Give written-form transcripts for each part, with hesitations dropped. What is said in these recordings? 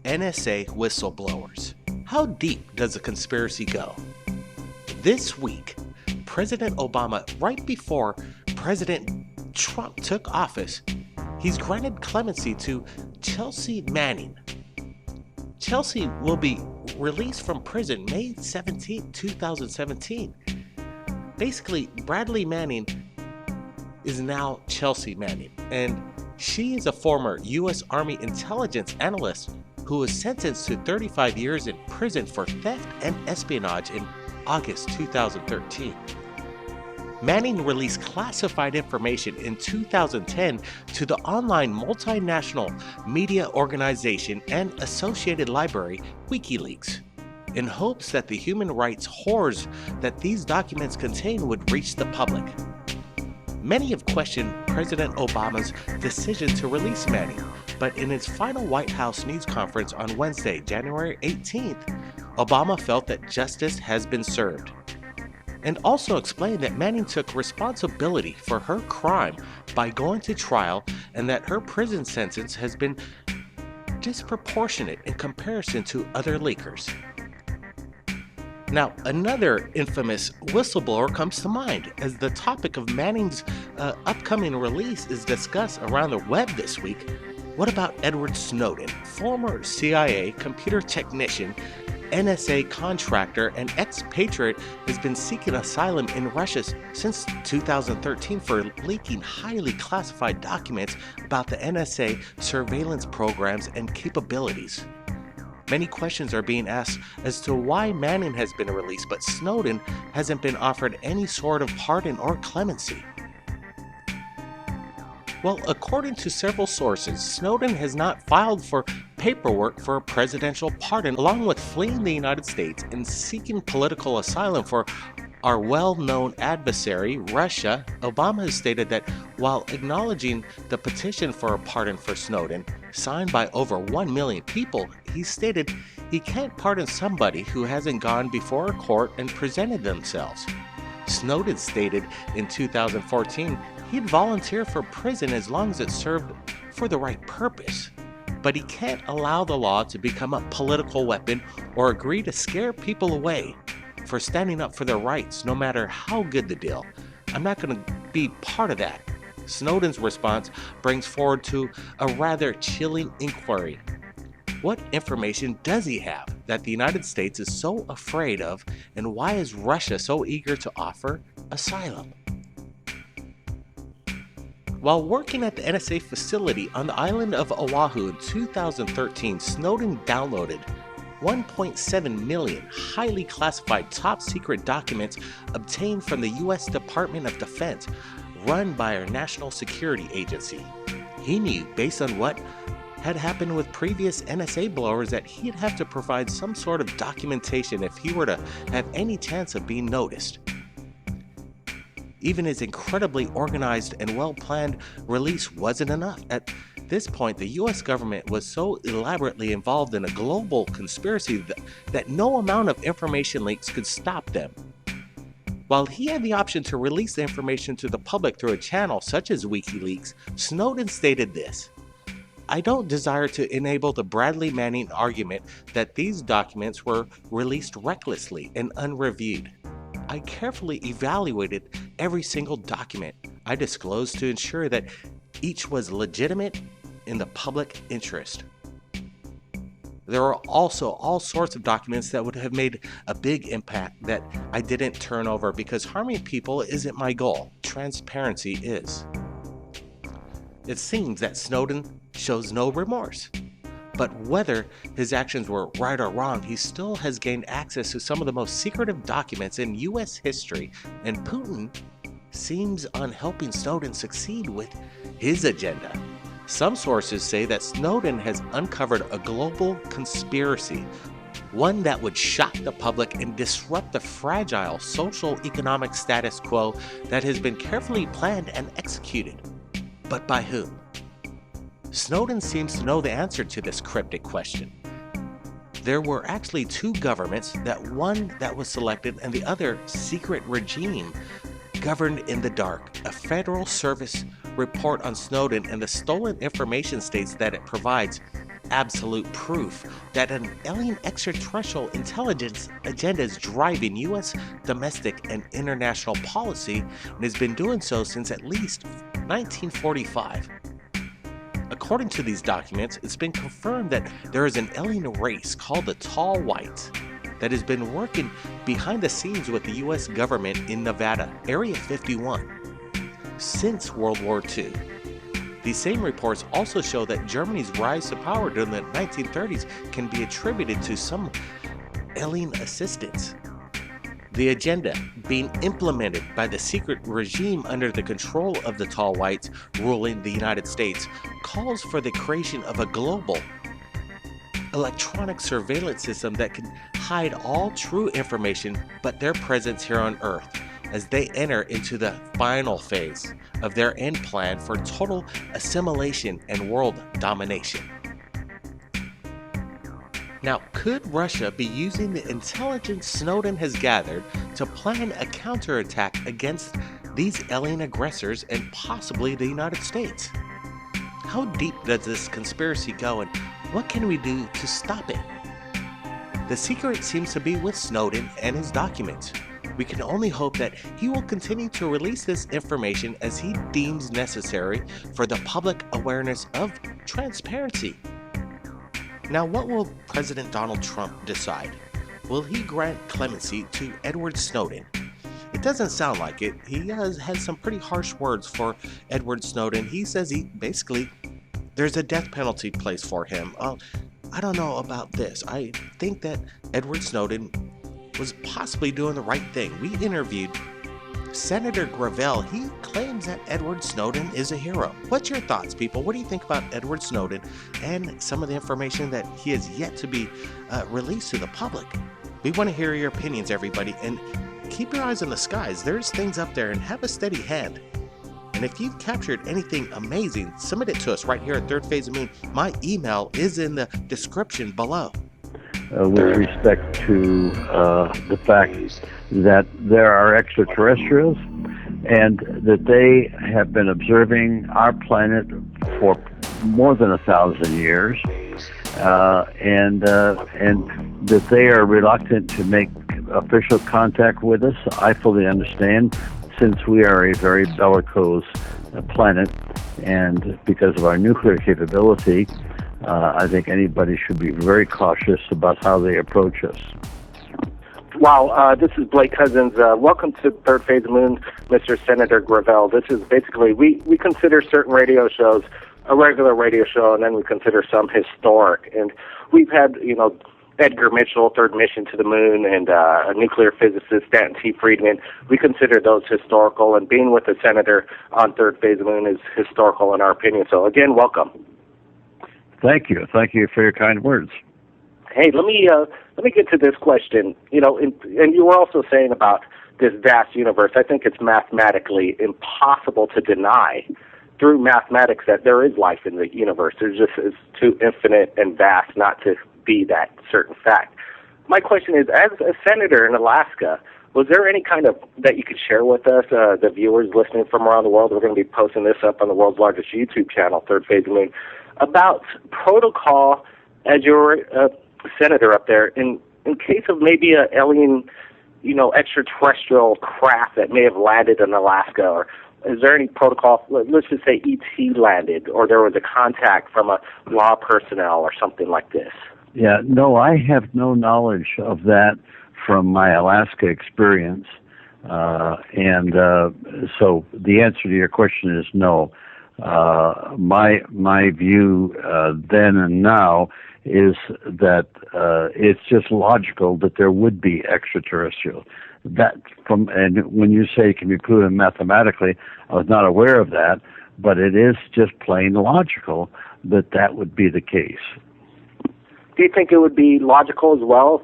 NSA whistleblowers. How deep does the conspiracy go? This week, President Obama, right before President Trump took office, he's granted clemency to Chelsea Manning. Chelsea will be released from prison May 17, 2017. Basically, Bradley Manning is now Chelsea Manning, and she is a former U.S. Army intelligence analyst who was sentenced to 35 years in prison for theft and espionage in August 2013. Manning released classified information in 2010 to the online multinational media organization and associated library WikiLeaks, in hopes that the human rights horrors that these documents contain would reach the public. Many have questioned President Obama's decision to release Manning, but in his final White House news conference on Wednesday, January 18th, Obama felt that justice has been served, and also explained that Manning took responsibility for her crime by going to trial and that her prison sentence has been disproportionate in comparison to other leakers. Now, another infamous whistleblower comes to mind as the topic of Manning's upcoming release is discussed around the web this week. What about Edward Snowden, former CIA computer technician, NSA contractor, and expatriate, has been seeking asylum in Russia since 2013 for leaking highly classified documents about the NSA surveillance programs and capabilities. Many questions are being asked as to why Manning has been released, but Snowden hasn't been offered any sort of pardon or clemency. Well, according to several sources, Snowden has not filed for paperwork for a presidential pardon, along with fleeing the United States and seeking political asylum for our well-known adversary, Russia. Obama has stated that while acknowledging the petition for a pardon for Snowden, signed by over 1 million people, he stated he can't pardon somebody who hasn't gone before a court and presented themselves. Snowden stated in 2014 he'd volunteer for prison as long as it served for the right purpose. But he can't allow the law to become a political weapon or agree to scare people away for standing up for their rights, no matter how good the deal. I'm not going to be part of that. Snowden's response brings forward to a rather chilling inquiry. What information does he have that the United States is so afraid of, and why is Russia so eager to offer asylum? While working at the NSA facility on the island of Oahu in 2013, Snowden downloaded 1.7 million highly classified top-secret documents obtained from the U.S. Department of Defense, run by our national security agency. He knew, based on what had happened with previous NSA blowers, that he'd have to provide some sort of documentation if he were to have any chance of being noticed. Even his incredibly organized and well-planned release wasn't enough. At this point, the US government was so elaborately involved in a global conspiracy that no amount of information leaks could stop them. While he had the option to release the information to the public through a channel such as WikiLeaks, Snowden stated this: "I don't desire to enable the Bradley Manning argument that these documents were released recklessly and unreviewed. I carefully evaluated every single document I disclosed to ensure that each was legitimate in the public interest. There are also all sorts of documents that would have made a big impact that I didn't turn over because harming people isn't my goal. Transparency is." It seems that Snowden shows no remorse. But whether his actions were right or wrong, he still has gained access to some of the most secretive documents in U.S. history, and Putin seems on helping Snowden succeed with his agenda. Some sources say that Snowden has uncovered a global conspiracy, one that would shock the public and disrupt the fragile social-economic status quo that has been carefully planned and executed. But by whom? Snowden seems to know the answer to this cryptic question. There were actually two governments, that one that was selected and the other secret regime governed in the dark. A Federal Service report on Snowden and the stolen information states that it provides absolute proof that an alien extraterrestrial intelligence agenda is driving U.S. domestic and international policy and has been doing so since at least 1945. According to these documents, it's been confirmed that there is an alien race called the Tall Whites that has been working behind the scenes with the U.S. government in Nevada, Area 51, since World War II. These same reports also show that Germany's rise to power during the 1930s can be attributed to some alien assistance. The agenda being implemented by the secret regime under the control of the Tall Whites ruling the United States calls for the creation of a global electronic surveillance system that can hide all true information but their presence here on Earth as they enter into the final phase of their end plan for total assimilation and world domination. Now, could Russia be using the intelligence Snowden has gathered to plan a counterattack against these alien aggressors and possibly the United States? How deep does this conspiracy go, and what can we do to stop it? The secret seems to be with Snowden and his documents. We can only hope that he will continue to release this information as he deems necessary for the public awareness of transparency. Now, what will President Donald Trump decide? Will he grant clemency to Edward Snowden? It doesn't sound like it. He has some pretty harsh words for Edward Snowden. He says there's a death penalty placed for him. I don't know about this. I think that Edward Snowden was possibly doing the right thing. We interviewed Senator Gravel. He claims that Edward Snowden is a hero. What's your thoughts, people? What do you think about Edward Snowden and some of the information that he has yet to be released to the public? We want to hear your opinions, everybody, and keep your eyes on the skies. There's things up there, and have a steady hand. And if you've captured anything amazing, submit it to us right here at Third Phase of Moon. My email is in the description below. With respect to the fact that there are extraterrestrials and that they have been observing our planet for more than 1,000 years, and that they are reluctant to make official contact with us. I fully understand, since we are a very bellicose planet, and because of our nuclear capability, I think anybody should be very cautious about how they approach us. Wow, this is Blake Cousins. Welcome to Third Phase of Moon, Mr. Senator Gravel. This is basically, we consider certain radio shows a regular radio show, and then we consider some historic. And we've had, Edgar Mitchell, Third Mission to the Moon, and a nuclear physicist, Stanton T. Friedman. We consider those historical, and being with the Senator on Third Phase of Moon is historical in our opinion. So again, welcome. Thank you. Thank you for your kind words. Hey, let me get to this question. And you were also saying about this vast universe. I think it's mathematically impossible to deny through mathematics that there is life in the universe. It's too infinite and vast not to be that certain fact. My question is, as a senator in Alaska, was there any kind of that you could share with us, the viewers listening from around the world? We're going to be posting this up on the world's largest YouTube channel, Third Phase of Moon, about protocol as your senator up there in case of maybe an alien, extraterrestrial craft that may have landed in Alaska, or is there any protocol? Let's just say ET landed, or there was a contact from a law personnel or something like this. Yeah, no, I have no knowledge of that from my Alaska experience, and so the answer to your question is no. My view then and now is that it's just logical that there would be extraterrestrial. And when you say it can be proven mathematically, I was not aware of that, but it is just plain logical that would be the case. Do you think it would be logical as well?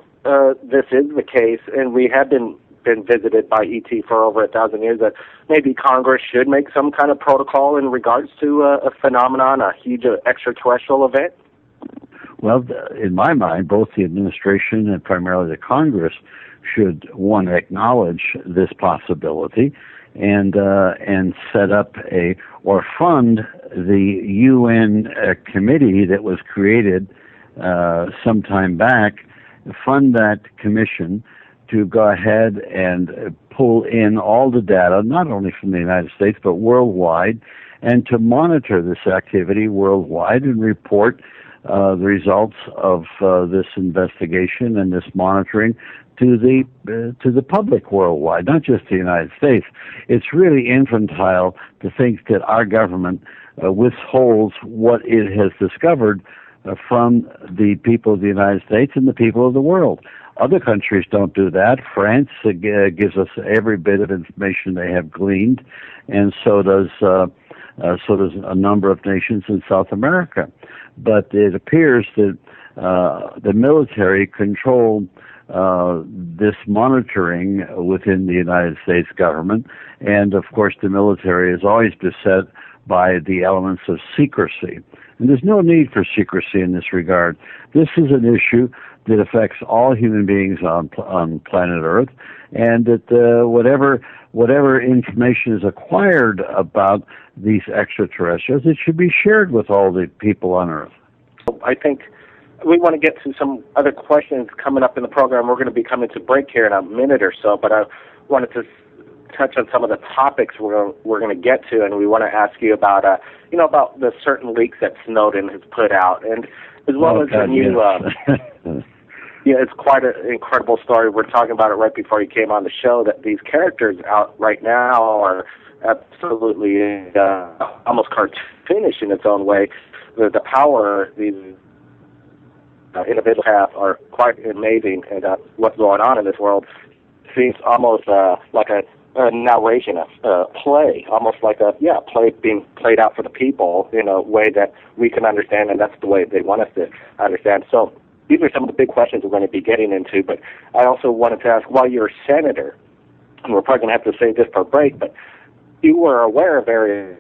This is the case, and we have been visited by ET for over 1,000 years, that maybe Congress should make some kind of protocol in regards to a phenomenon, a huge extraterrestrial event? Well, in my mind, both the administration and primarily the Congress should, one, acknowledge this possibility and set up or fund the UN committee that was created some time back, fund that commission to go ahead and pull in all the data, not only from the United States, but worldwide, and to monitor this activity worldwide and report the results of this investigation and this monitoring to the public worldwide, not just the United States. It's really infantile to think that our government withholds what it has discovered from the people of the United States and the people of the world. Other countries don't do that. France gives us every bit of information they have gleaned, and so does a number of nations in South America. But it appears that the military control this monitoring within the United States government, and of course the military is always beset by the elements of secrecy. And there's no need for secrecy in this regard. This is an issue that affects all human beings on planet Earth, and that whatever information is acquired about these extraterrestrials, it should be shared with all the people on Earth. I think we want to get to some other questions coming up in the program. We're going to be coming to break here in a minute or so, but I wanted to touch on some of the topics we're going to get to, and we want to ask you about about the certain leaks that Snowden has put out, and as well as the new. Yeah, it's quite an incredible story. We're talking about it right before you came on the show, that these characters out right now are absolutely almost cartoonish in its own way. The power these individuals have are quite amazing, and what's going on in this world seems almost like a narration, a play, almost like a play being played out for the people in a way that we can understand, and that's the way they want us to understand. So these are some of the big questions we're going to be getting into, but I also wanted to ask, while you're a senator, and we're probably going to have to save this for a break, but you were aware of Area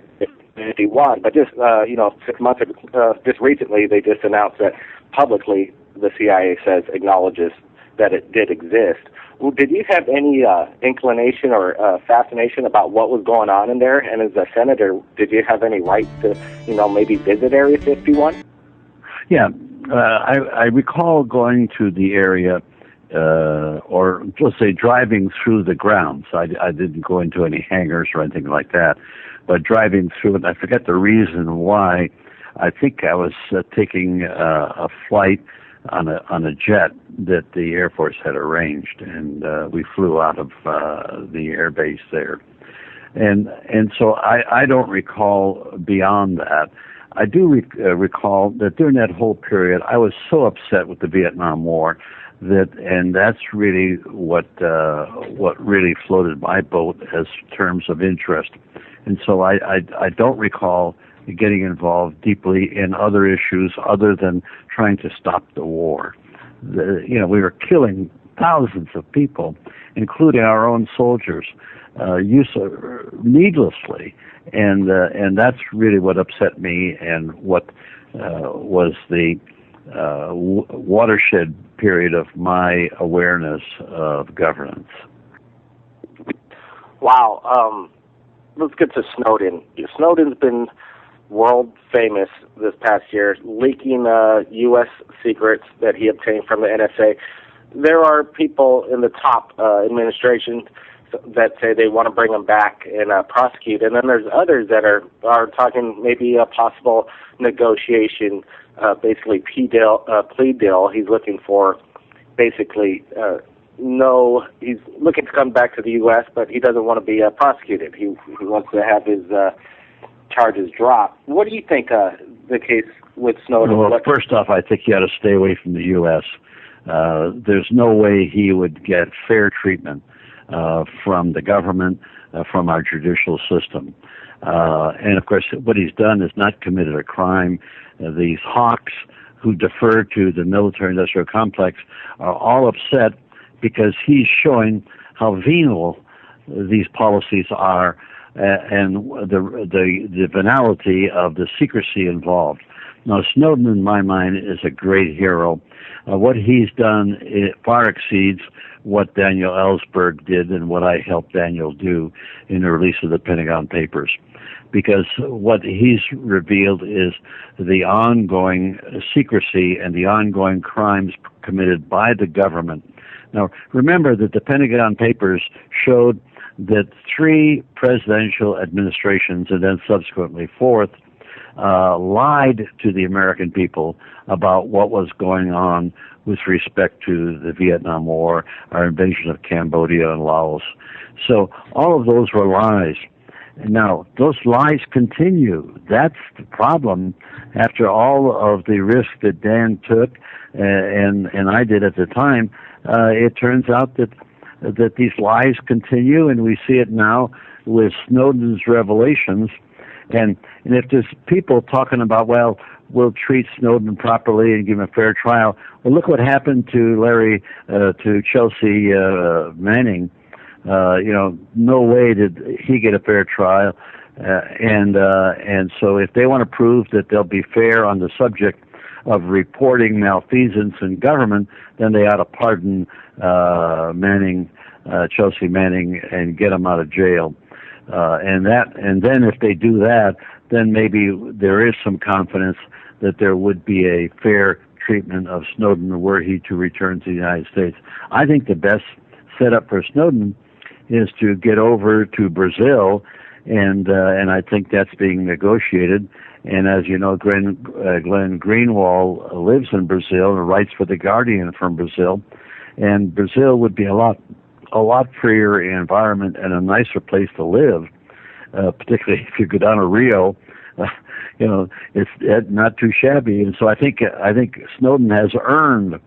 51, but just 6 months ago, just recently, they just announced that publicly the CIA acknowledges that it did exist. Well, did you have any inclination or fascination about what was going on in there? And as a senator, did you have any right to, maybe visit Area 51? Yeah, I recall going to the area, or let's say driving through the grounds. I didn't go into any hangars or anything like that, but driving through it. I forget the reason why. I think I was taking a flight on a jet that the Air Force had arranged, and we flew out of the air base there. And so I don't recall beyond that. I do recall that during that whole period, I was so upset with the Vietnam War and that's really what really floated my boat as terms of interest. And so I don't recall getting involved deeply in other issues other than trying to stop the war. We were killing thousands of people, including our own soldiers, needlessly, and that's really what upset me, and what was the watershed period of my awareness of governance. Wow. Let's get to Snowden. Snowden's been world famous this past year, leaking U.S. secrets that he obtained from the NSA. There are people in the top administration that say they want to bring him back and prosecute, and then there's others that are talking maybe a possible negotiation, basically plea deal. He's looking for basically he's looking to come back to the U.S., but he doesn't want to be prosecuted. He wants to have his charges dropped. What do you think the case with Snowden? Well, first off, I think you ought to stay away from the U.S. There's no way he would get fair treatment from the government, from our judicial system. And, of course, what he's done is not committed a crime. These hawks who defer to the military-industrial complex are all upset because he's showing how venal these policies are and the venality of the secrecy involved. Now, Snowden, in my mind, is a great hero. What he's done far exceeds what Daniel Ellsberg did and what I helped Daniel do in the release of the Pentagon Papers. Because what he's revealed is the ongoing secrecy and the ongoing crimes committed by the government. Now, remember that the Pentagon Papers showed that 3 presidential administrations, and then subsequently 4th, lied to the American people about what was going on with respect to the Vietnam War, our invasion of Cambodia and Laos. So all of those were lies. Now, those lies continue. That's the problem. After all of the risk that Dan took and I did at the time, it turns out that these lies continue, and we see it now with Snowden's revelations. And if there's people talking about, well, we'll treat Snowden properly and give him a fair trial, well, look what happened to Chelsea Manning. No way did he get a fair trial. And so if they want to prove that they'll be fair on the subject of reporting malfeasance in government, then they ought to pardon Chelsea Manning, and get him out of jail. And then if they do that, then maybe there is some confidence that there would be a fair treatment of Snowden were he to return to the United States. I think the best setup for Snowden is to get over to Brazil, and I think that's being negotiated. And as you know, Glenn Greenwald lives in Brazil and writes for The Guardian from Brazil, and Brazil would be a lot freer environment and a nicer place to live, particularly if you go down to Rio. It's not too shabby. And so I think Snowden has earned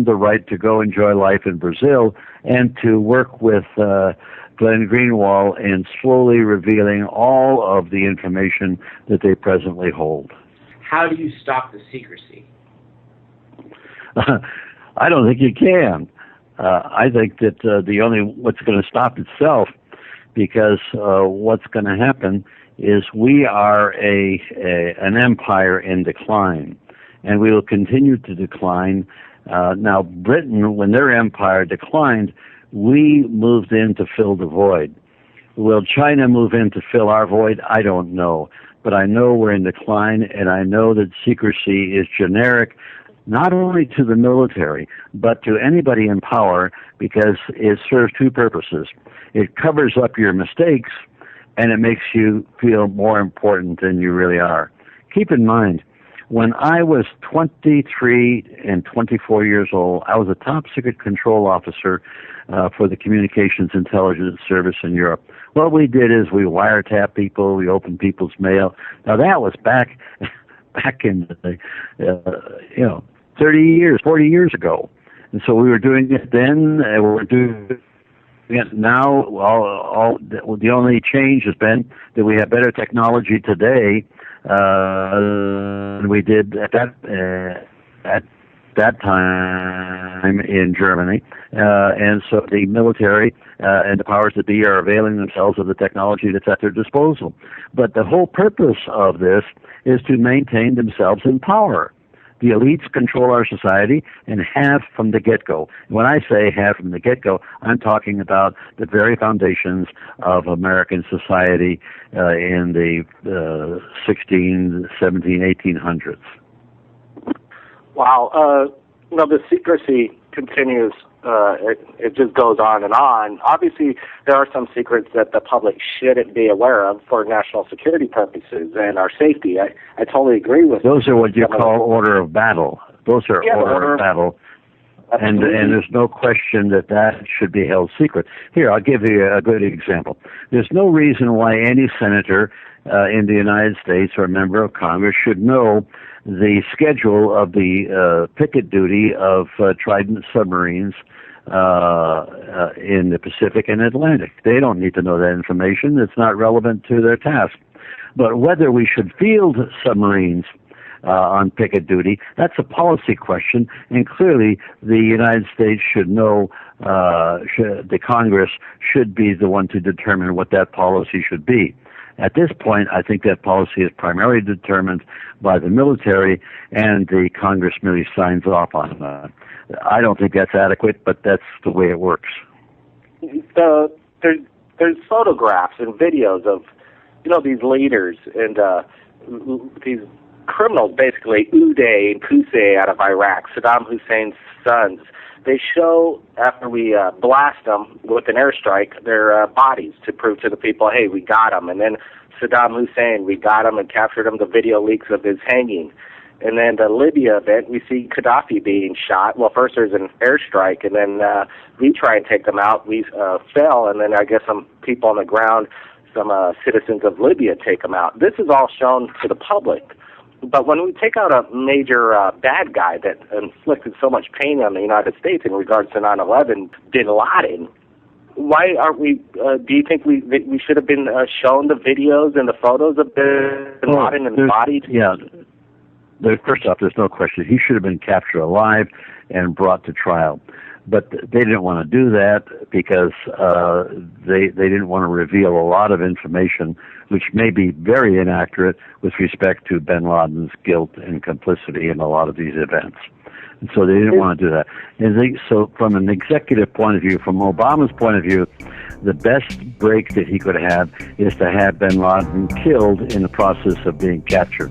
the right to go enjoy life in Brazil and to work with Glenn Greenwald in slowly revealing all of the information that they presently hold. How do you stop the secrecy? I don't think you can. I think that what's going to stop itself, because what's going to happen is we are an empire in decline, and we will continue to decline. Now, Britain, when their empire declined, we moved in to fill the void. Will China move in to fill our void? I don't know. But I know we're in decline, and I know that secrecy is generic, not only to the military, but to anybody in power, because it serves 2 purposes. It covers up your mistakes, and it makes you feel more important than you really are. Keep in mind, when I was 23 and 24 years old, I was a top secret control officer for the Communications Intelligence Service in Europe. What we did is we wiretapped people, we opened people's mail. Now that was back in the 30 years, 40 years ago. And so we were doing it then, and we're doing it now. The only change has been that we have better technology today than we did at that time in Germany. And so the military and the powers that be are availing themselves of the technology that's at their disposal. But the whole purpose of this is to maintain themselves in power. The elites control our society and have from the get-go. When I say have from the get-go, I'm talking about the very foundations of American society in the 16, 17, 1800s. Wow. The secrecy continues. It just goes on and on. Obviously, there are some secrets that the public shouldn't be aware of for national security purposes and our safety. I totally agree with those are what you call order of battle. Those are order of battle. And there's no question that should be held secret. Here, I'll give you a good example. There's no reason why any senator in the United States or a member of Congress should know the schedule of the picket duty of Trident submarines in the Pacific and Atlantic. They don't need to know that information. It's not relevant to their task. But whether we should field submarines on picket duty, that's a policy question, and clearly the United States should know, the Congress should be the one to determine what that policy should be. At this point, I think that policy is primarily determined by the military, and the Congress merely signs off on that. I don't think that's adequate, but that's the way it works. There's photographs and videos of, these leaders and these criminals, basically Uday and Qusay out of Iraq, Saddam Hussein's sons. They show, after we blast them with an airstrike, their bodies to prove to the people, hey, we got them. And then Saddam Hussein, we got him and captured him, the video leaks of his hanging. And then the Libya event, we see Gaddafi being shot. Well, first there's an airstrike, and then we try and take them out. We fell, and then I guess some people on the ground, some citizens of Libya take them out. This is all shown to the public. But when we take out a major bad guy that inflicted so much pain on the United States in regards to 9/11, Bin Laden, why aren't we? Do you think we should have been shown the videos and the photos of Bin Laden embodied? Yeah. First off, there's no question. He should have been captured alive and brought to trial. But they didn't want to do that because they didn't want to reveal a lot of information which may be very inaccurate with respect to bin Laden's guilt and complicity in a lot of these events. And so they didn't want to do that. So from an executive point of view, from Obama's point of view, the best break that he could have is to have bin Laden killed in the process of being captured.